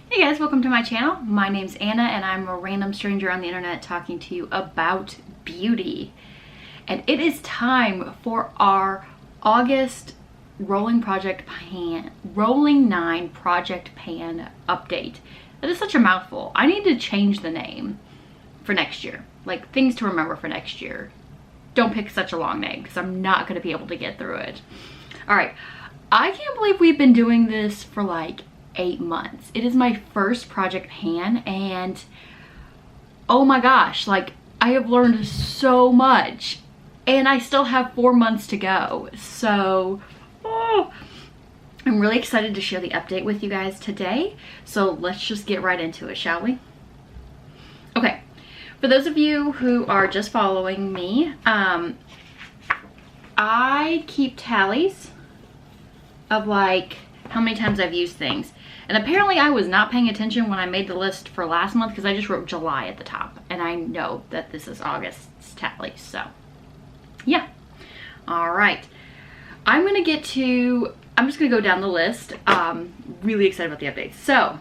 Hey guys, welcome to my channel. My name's Anna and I'm a random stranger on the internet talking to you about beauty. And it is time for our August Rolling 9 Project Pan update. That is such a mouthful. I need to change the name for next year. Like things to remember for next year. Don't pick such a long name because I'm not going to be able to get through it. Alright, I can't believe we've been doing this for like 8 months. It is my first Project Pan and oh my gosh, like I have learned so much and I still have 4 months to go. So I'm really excited to share the update with you guys today. So let's just get right into it, shall we? Okay, for those of you who are just following me, I keep tallies of like how many times I've used things. And apparently I was not paying attention when I made the list for last month because I just wrote July at the top. And I know that this is August's tally, so yeah. All right. I'm just gonna go down the list. Really excited about the updates. So,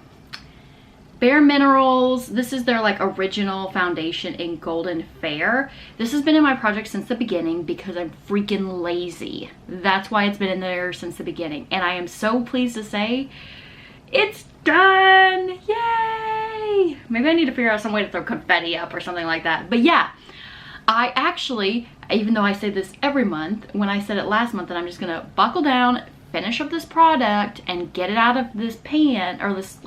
Bare Minerals, this is their like original foundation in Golden Fair. This has been in my project since the beginning because I'm freaking lazy. That's why it's been in there since the beginning. And I am so pleased to say it's done! Yay! Maybe I need to figure out some way to throw confetti up or something like that. But yeah, I actually, even though I say this every month, when I said it last month that I'm just gonna buckle down, finish up this product, and get it out of this pan, or this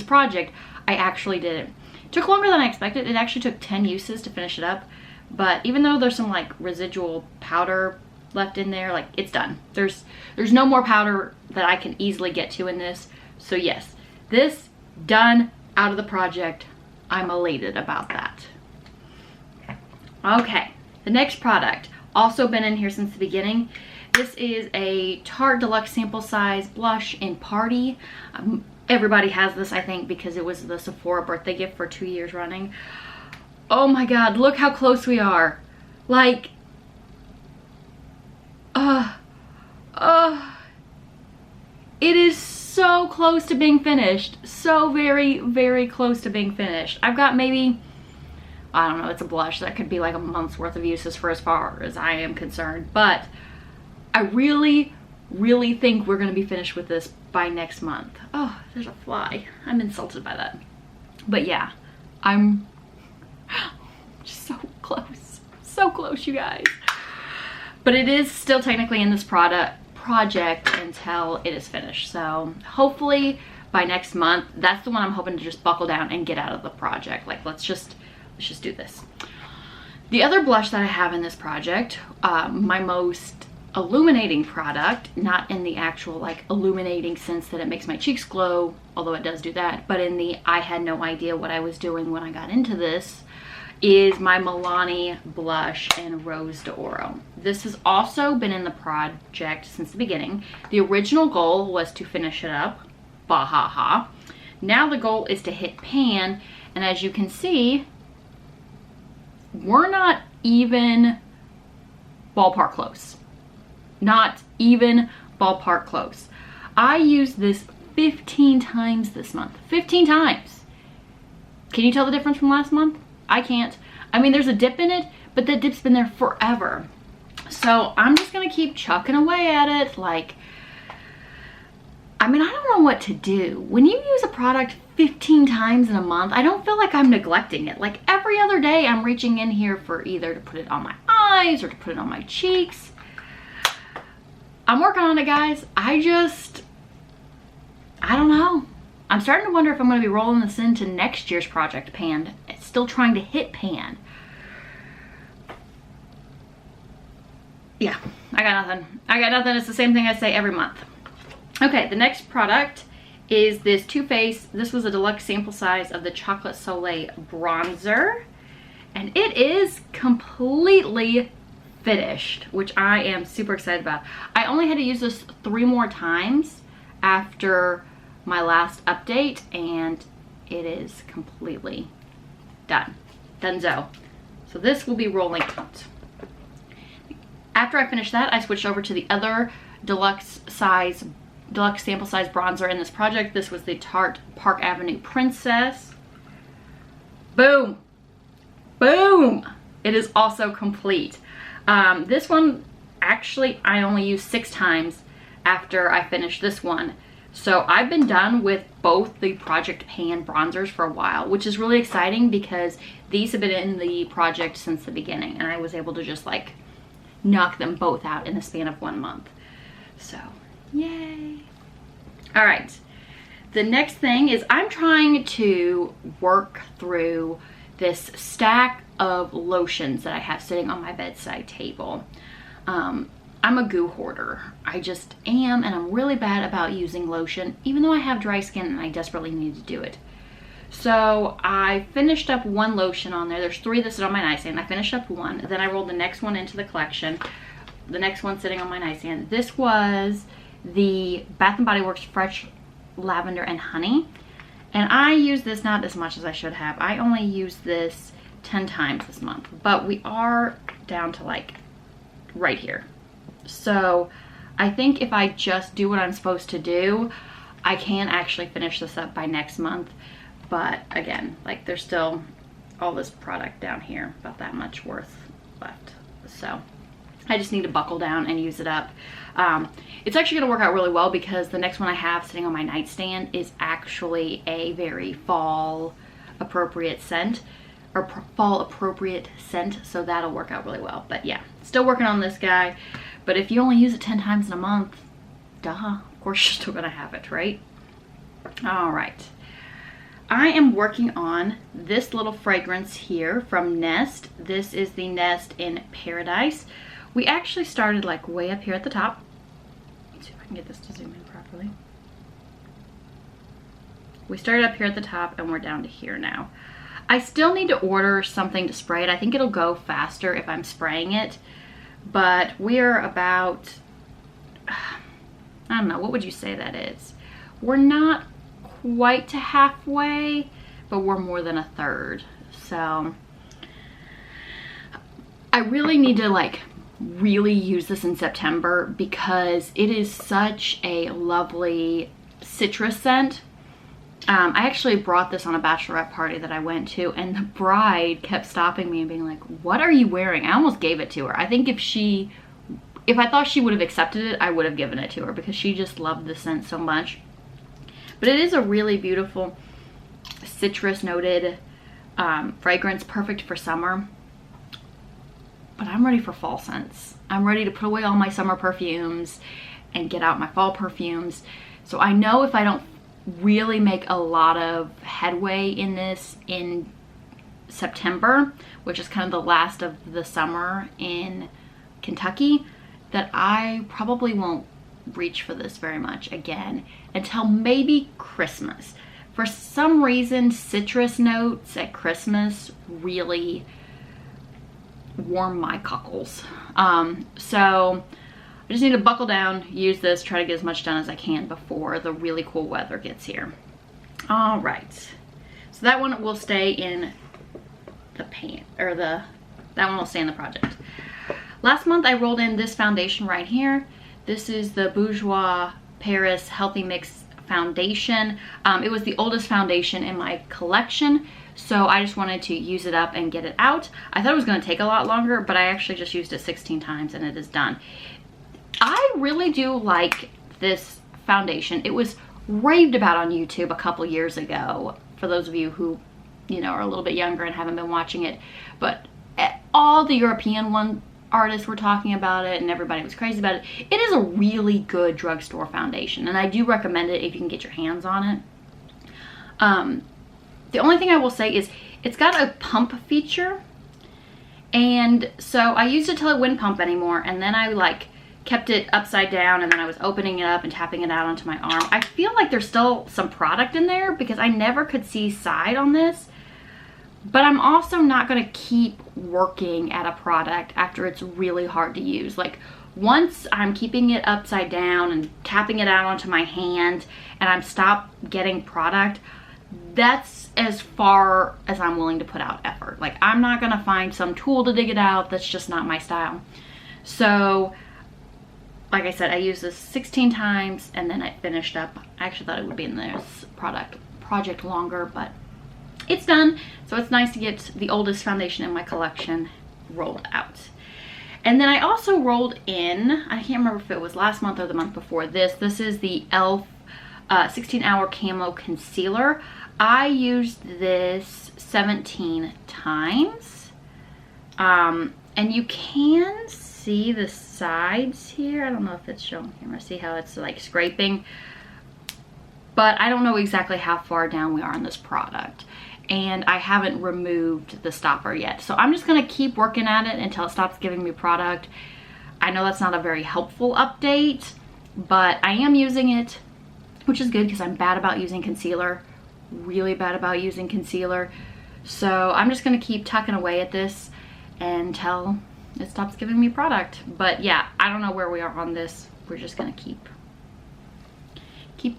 project, I actually did it. It took longer than I expected. It actually took 10 uses to finish it up. But even though there's some like residual powder left in there, like it's done. There's no more powder that I can easily get to in this. So yes, this done, out of the project. I'm elated about that. Okay, the next product, also been in here since the beginning. This is a Tarte Deluxe Sample Size Blush in Party. Everybody has this, I think, because it was the Sephora birthday gift for 2 years running. Oh my god, look how close we are. Like, it is so close to being finished. So very, very close to being finished. I've got maybe, I don't know, it's a blush. That could be like a month's worth of uses for as far as I am concerned. But I really, really think we're going to be finished with this by next month. Oh, there's a fly. I'm insulted by that. But yeah, I'm just so close. So close, you guys. But it is still technically in this project until it is finished. So hopefully by next month, that's the one I'm hoping to just buckle down and get out of the project. Like, let's just do this. The other blush that I have in this project, my most illuminating product, not in the actual like illuminating sense that it makes my cheeks glow, although it does do that, but in the I had no idea what I was doing when I got into this, is my Milani blush in Rose d'Oro. This has also been in the project since the beginning. The original goal was to finish it up, bahaha. Now the goal is to hit pan, and as you can see, we're not even ballpark close. Not even ballpark close. I used this 15 times this month. 15 times. Can you tell the difference from last month? I can't. I mean, there's a dip in it, but that dip's been there forever. So I'm just gonna keep chucking away at it. Like, I mean, I don't know what to do. When you use a product 15 times in a month, I don't feel like I'm neglecting it. Like every other day I'm reaching in here for either to put it on my eyes or to put it on my cheeks. I'm working on it, guys. I don't know. I'm starting to wonder if I'm going to be rolling this into next year's Project Pan. It's still trying to hit pan. Yeah, I got nothing. I got nothing. It's the same thing I say every month. Okay, the next product is this Too Faced. This was a deluxe sample size of the Chocolate Soleil bronzer. And it is completely finished, which I am super excited about. I only had to use this 3 more times after my last update, and it is completely done. Donezo. So this will be rolling out. After I finished that, I switched over to the other deluxe size deluxe sample size bronzer in this project. This was the Tarte Park Avenue Princess. Boom. Boom. It is also complete. This one, actually, I only used 6 times after I finished this one. So I've been done with both the Project Pan bronzers for a while, which is really exciting because these have been in the project since the beginning, and I was able to just like knock them both out in the span of 1 month. So, yay. All right. The next thing is I'm trying to work through this stack of lotions that I have sitting on my bedside table. I'm a goo hoarder. I just am, and I'm really bad about using lotion, even though I have dry skin and I desperately need to do it. So I finished up 1 lotion on there. There's 3 that sit on my nightstand. I finished up 1. Then I rolled the next one into the collection. The next one sitting on my nightstand. This was the Bath & Body Works Fresh Lavender and Honey. And I use this not as much as I should have. I only used this 10 times this month. But we are down to like right here. So I think if I just do what I'm supposed to do, I can actually finish this up by next month. But again, like there's still all this product down here, about that much worth left. So I just need to buckle down and use it up. It's actually gonna work out really well because the next one I have sitting on my nightstand is actually a very fall appropriate scent, or fall appropriate scent, so that'll work out really well. But yeah, still working on this guy. But if you only use it 10 times in a month, duh, of course you're still gonna have it, right? All right. I am working on this little fragrance here from Nest. This is the Nest in Paradise. We actually started like way up here at the top. Let's see if I can get this to zoom in properly. We started up here at the top and we're down to here now. I still need to order something to spray it. I think it'll go faster if I'm spraying it. But we're about, I don't know, what would you say that is? We're not quite to halfway, but we're more than a third. So I really need to like really use this in September because it is such a lovely citrus scent. I actually brought this on a bachelorette party that I went to, and the bride kept stopping me and being like, what are you wearing? I almost gave it to her. I think if I thought she would have accepted it, I would have given it to her because she just loved the scent so much. But it is a really beautiful citrus noted fragrance, perfect for summer. But I'm ready for fall scents. I'm ready to put away all my summer perfumes and get out my fall perfumes. So I know if I don't really make a lot of headway in this in September, which is kind of the last of the summer in Kentucky, that I probably won't reach for this very much again until maybe Christmas. For some reason, citrus notes at Christmas really warm my cockles. So I just need to buckle down, use this, try to get as much done as I can before the really cool weather gets here. All right, so that one will stay in the pan, or that one will stay in the project. Last month I rolled in this foundation right here. This is the Bourjois Paris Healthy Mix Foundation. It was the oldest foundation in my collection, so I just wanted to use it up and get it out. I thought it was going to take a lot longer, but I actually just used it 16 times and it is done. I really do like this foundation. It was raved about on YouTube a couple years ago, for those of you who, you know, are a little bit younger and haven't been watching it. But all the European artists were talking about it and everybody was crazy about it. It is a really good drugstore foundation and I do recommend it if you can get your hands on it. The only thing I will say is it's got a pump feature, and so I used it till it wouldn't pump anymore, and then I like kept it upside down and then I was opening it up and tapping it out onto my arm. I feel like there's still some product in there because I never could see side on this, but I'm also not going to keep working at a product after it's really hard to use. Like once I'm keeping it upside down and tapping it out onto my hand and I'm stopped getting product, that's as far as I'm willing to put out effort. Like I'm not going to find some tool to dig it out. That's just not my style. So like I said, I used this 16 times and then I finished up. I actually thought it would be in this project longer, but it's done. So it's nice to get the oldest foundation in my collection rolled out. And then I also rolled in, I can't remember if it was last month or the month before this. This is the e.l.f. 16-Hour Camo Concealer. I used this 17 times. And you can see the sides here. I don't know if it's showing camera. See how it's like scraping? But I don't know exactly how far down we are in this product. And I haven't removed the stopper yet. So I'm just gonna keep working at it until it stops giving me product. I know that's not a very helpful update, but I am using it, which is good because I'm bad about using concealer. Really bad about using concealer. So I'm just gonna keep tucking away at this until it stops giving me product. But yeah, I don't know where we are on this. We're just gonna keep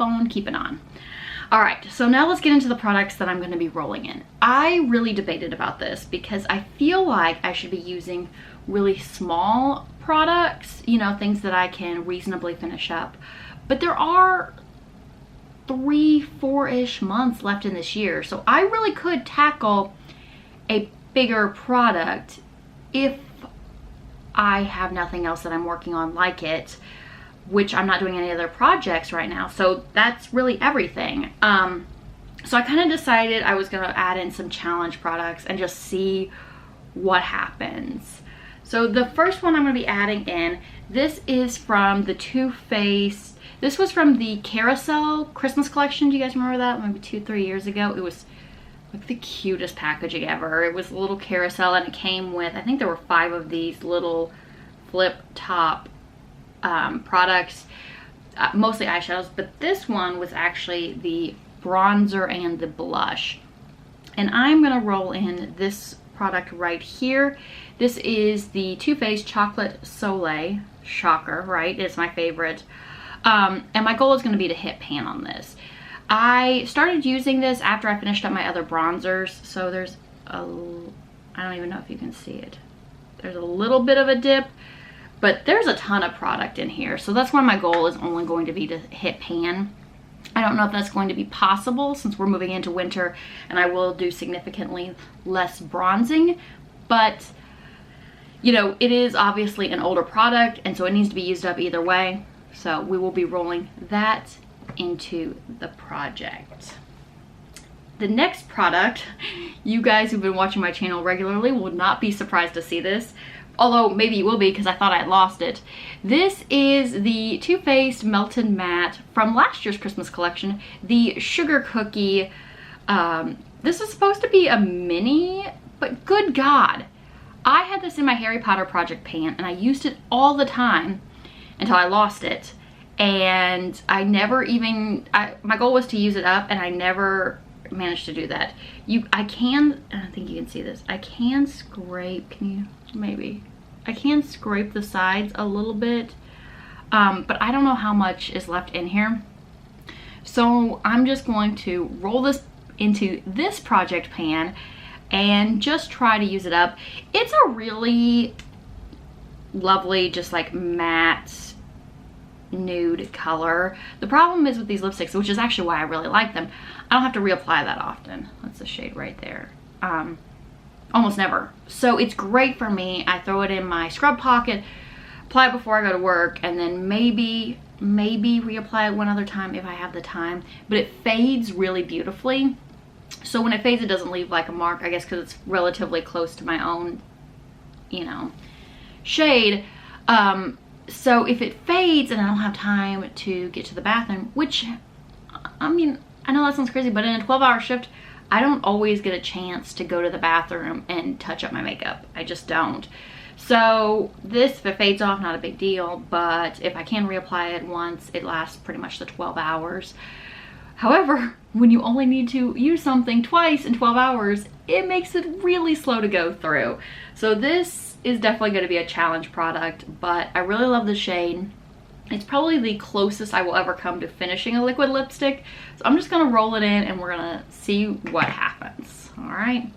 on keeping on. All right, so now let's get into the products that I'm gonna be rolling in. I really debated about this because I feel like I should be using really small products, you know, things that I can reasonably finish up. But there are 3-4-ish months left in this year, so I really could tackle a bigger product if I have nothing else that I'm working on like it, which I'm not doing any other projects right now. So that's really everything. So I kind of decided I was gonna add in some challenge products and just see what happens. So the first one I'm gonna be adding in, this is from the Too Faced. This was from the Carousel Christmas collection. Do you guys remember that? Maybe 2-3 years ago. It was like the cutest packaging ever. It was a little carousel and it came with, I think there were 5 of these little flip top products, mostly eyeshadows, but this one was actually the bronzer and the blush. And I'm gonna roll in this product right here. This is the Too Faced Chocolate Soleil. Shocker, right? It's my favorite. And my goal is gonna be to hit pan on this. I started using this after I finished up my other bronzers. So there's I don't even know if you can see it. There's a little bit of a dip, but there's a ton of product in here. So that's why my goal is only going to be to hit pan. I don't know if that's going to be possible since we're moving into winter and I will do significantly less bronzing, but you know, it is obviously an older product and so it needs to be used up either way. So we will be rolling that into the project. The next product, you guys who've been watching my channel regularly will not be surprised to see this. Although maybe you will be because I thought I had lost it. This is the Too Faced Melted Matte from last year's Christmas collection, the Sugar Cookie. This is supposed to be a mini, but good God. I had this in my Harry Potter project pan and I used it all the time until I lost it. And I never even, my goal was to use it up and I never managed to do that. I think you can see this. I can scrape, can you? Maybe I can scrape the sides a little bit, but I don't know how much is left in here. So I'm just going to roll this into this project pan and just try to use it up. It's a really lovely, just like matte nude color. The problem is with these lipsticks, which is actually why I really like them, I don't have to reapply that often. That's the shade right there. Almost never. So it's great for me. I throw it in my scrub pocket, apply it before I go to work, and then maybe reapply it one other time if I have the time. But it fades really beautifully. So when it fades, it doesn't leave like a mark, I guess because it's relatively close to my own, you know, shade. So if it fades and I don't have time to get to the bathroom, which, I mean, I know that sounds crazy, but in a 12-hour shift, I don't always get a chance to go to the bathroom and touch up my makeup. I just don't. So this, if it fades off, not a big deal, but if I can reapply it once, it lasts pretty much the 12 hours. However, when you only need to use something twice in 12 hours, it makes it really slow to go through. So this is definitely going to be a challenge product, but I really love the shade. It's probably the closest I will ever come to finishing a liquid lipstick. So I'm just gonna roll it in and we're gonna see what happens. All right,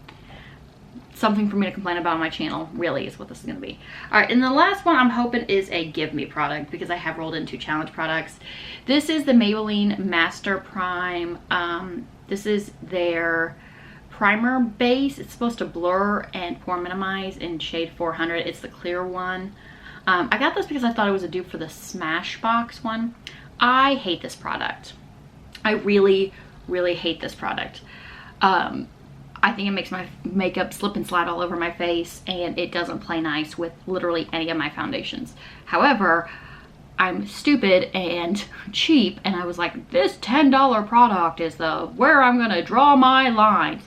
something for me to complain about on my channel, really, is what this is going to be. All right, and the last one I'm hoping is a Give Me product, because I have rolled in 2 challenge products. This is the Maybelline Master Prime. This is their primer base. It's supposed to blur and pore minimize in shade 400. It's the clear one. I got this because I thought it was a dupe for the Smashbox one. I hate this product. I really, really hate this product. I think it makes my makeup slip and slide all over my face, and it doesn't play nice with literally any of my foundations. However, I'm stupid and cheap, and I was like, this $10 product is where I'm gonna draw my lines.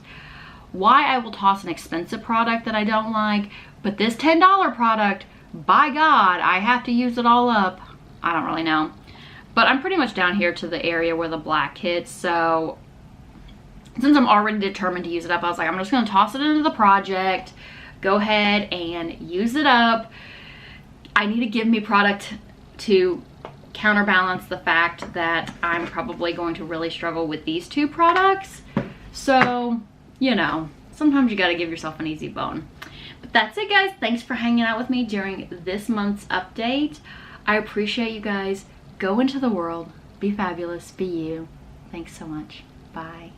Why I will toss an expensive product that I don't like, but this $10 product, by God, I have to use it all up. I don't really know. But I'm pretty much down here to the area where the black hits, so since I'm already determined to use it up, I was like, I'm just gonna toss it into the project, go ahead and use it up. I need a Give Me product to counterbalance the fact that I'm probably going to really struggle with these 2 products. So, you know, sometimes you gotta give yourself an easy bone. But that's it, guys. Thanks for hanging out with me during this month's update. I appreciate you guys. Go into the world, be fabulous, be you. Thanks so much. Bye.